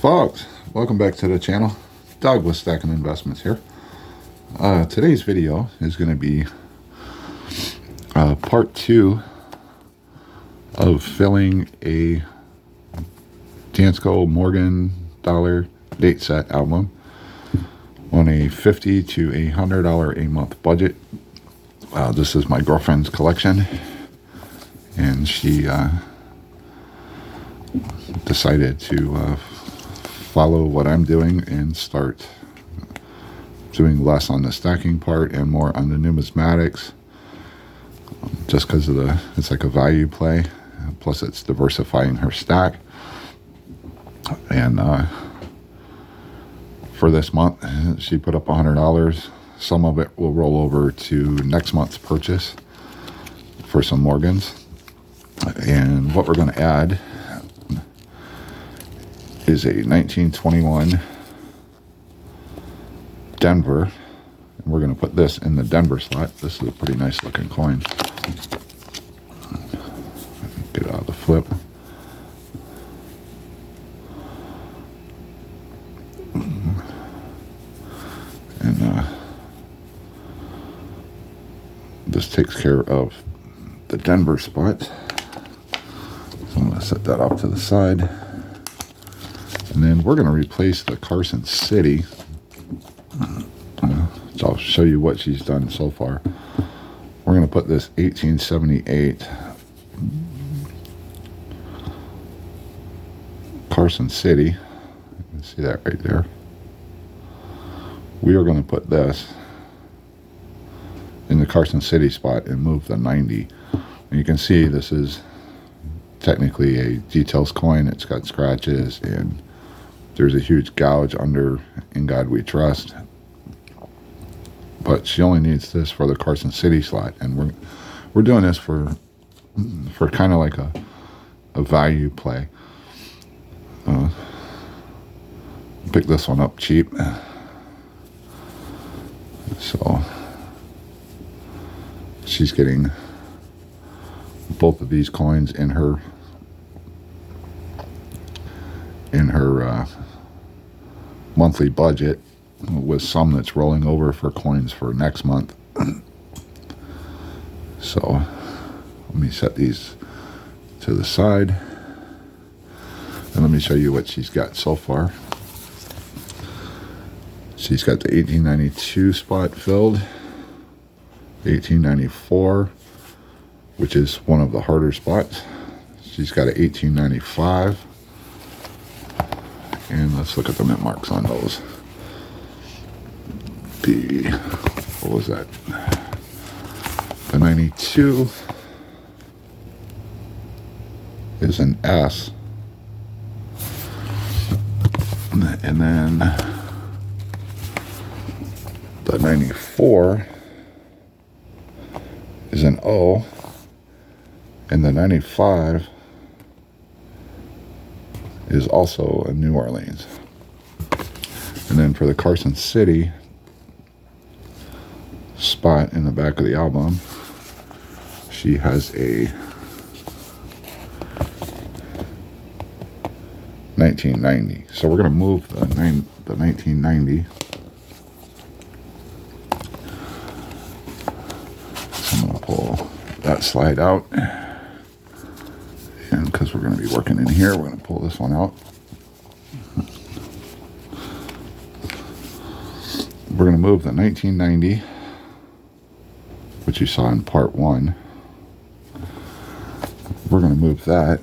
Folks, welcome back to the channel. Doug with Stacking Investments here. Today's video is going to be part 2 of filling a Dansco Morgan dollar date set album on a $50 to $100 a month budget. This is my girlfriend's collection, and she decided to follow what I'm doing and start doing less on the stacking part and more on the numismatics, just because of it's like a value play, plus it's diversifying her stack. And for this month she put up $100. Some of it will roll over to next month's purchase for some Morgans. And what we're going to add is a 1921 Denver, and we're going to put this in the Denver slot. This is a pretty nice looking coin. Get out of the flip. And this takes care of the Denver spot. So I'm going to set that off to the side. And then we're going to replace the Carson City. So I'll show you what she's done so far. We're going to put this 1878 Carson City. You can see that right there. We are going to put this in the Carson City spot and move the 90. And you can see this is technically a details coin. It's got scratches and there's a huge gouge under In God We Trust. But she only needs this for the Carson City slot, and we're doing this for kind of like a value play. Pick this one up cheap. So she's getting both of these coins in her monthly budget, with some that's rolling over for coins for next month. So let me set these to the side, and let me show you what she's got so far. She's got the 1892 spot filled, 1894, which is one of the harder spots. She's got an 1895. And let's look at the mint marks on those. What was that? The 92 is an S. And then the 94 is an O. And the 95 is also a New Orleans. And then for the Carson City spot in the back of the album, she has a 1990. So we're going to move the 1990. So I'm going to pull that slide out. And because we're going to be working in here, we're going to pull this one out. We're going to move the 1990, which you saw in part 1. We're going to move that,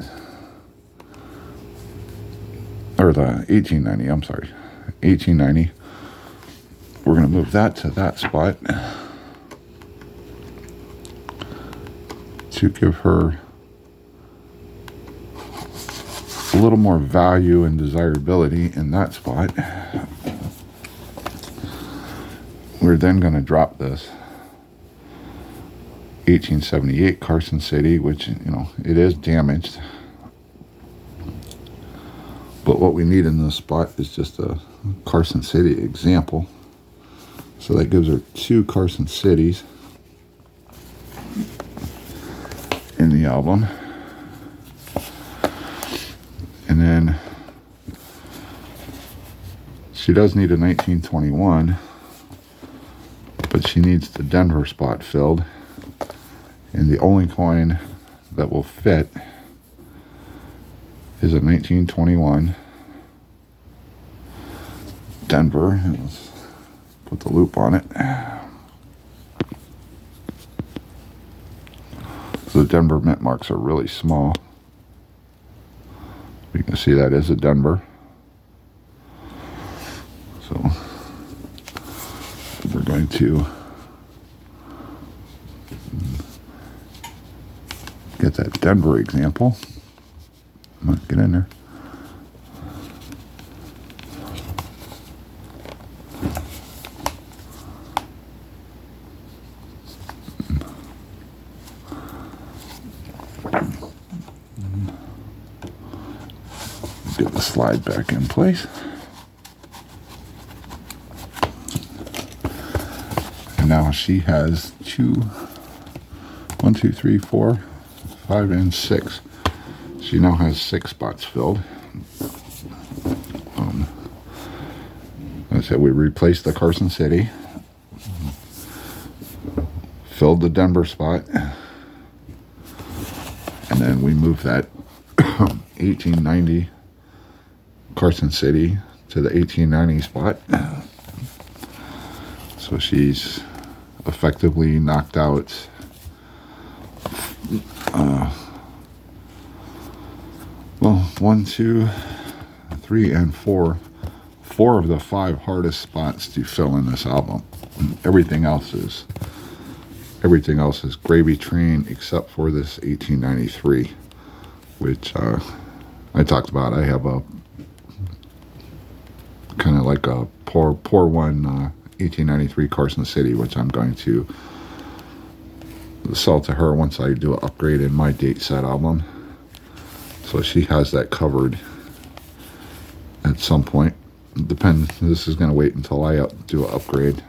or the 1890, I'm sorry, 1890. We're going to move that to that spot to give her a little more value and desirability in that spot. We're then going to drop this 1878 Carson City, which, you know, it is damaged. But what we need in this spot is just a Carson City example. So that gives her 2 Carson Cities in the album. And then She does need a 1921, but she needs the Denver spot filled. And the only coin that will fit is a 1921 Denver. Let's put the loop on it. So the Denver mint marks are really small. You can see that is a Denver. So we're going to get that Denver example. Come on, get in there. Get the slide back in place. And now she has 1, 2, 3, 4, 5, and 6. She now has 6 spots filled. Like I said, we replaced the Carson City, filled the Denver spot, and then we moved that 1890 Carson City to the 1890 spot. So she's effectively knocked out well, 1, 2, 3, and 4 of the 5 hardest spots to fill in this album. Everything else is gravy train except for this 1893, which I talked about. I have a kind of like a poor one 1893 Carson City, which I'm going to sell to her once I do an upgrade in my date set album. So she has that covered at some point. Depends. This is going to wait until I do an upgrade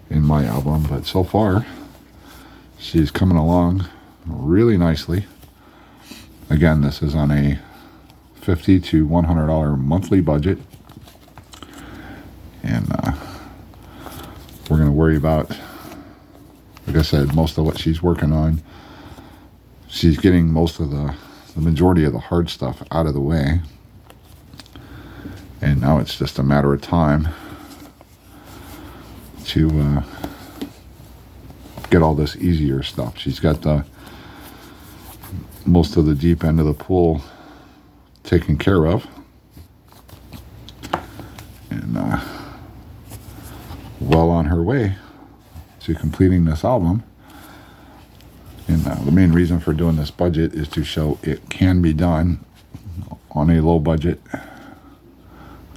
in my album. But so far, she's coming along really nicely. Again, this is on a $50 to $100 monthly budget. And we're going to worry about, like I said, most of what she's working on. She's getting most of the majority of the hard stuff out of the way. And now it's just a matter of time to get all this easier stuff. She's got most of the deep end of the pool taken care of. And well on her way to completing this album. And the main reason for doing this budget is to show it can be done on a low budget.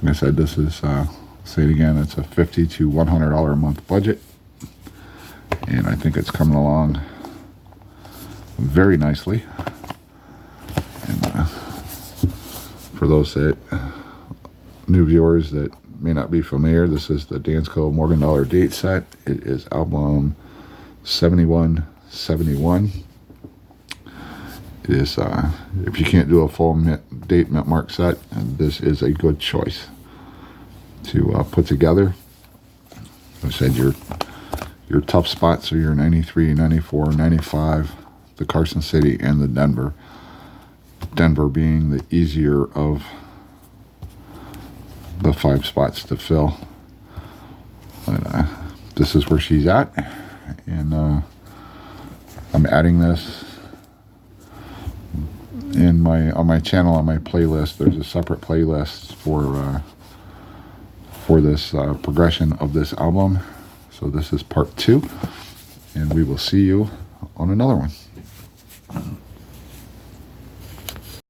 Like I said, this is, say it again, it's a $50 to $100 a month budget. And I think it's coming along very nicely. And for those that, new viewers that may not be familiar, this is the Dansco Morgan Dollar date set. It is album 7171. It is, if you can't do a full date mint mark set, this is a good choice to put together. Like I said, your tough spots are your 93, 94, 95, the Carson City, and the Denver. Denver being the easier of the 5 spots to fill. But this is where she's at, and I'm adding this in on my channel, on my playlist. There's a separate playlist for this progression of this album. So this is part 2, and we will see you on another one.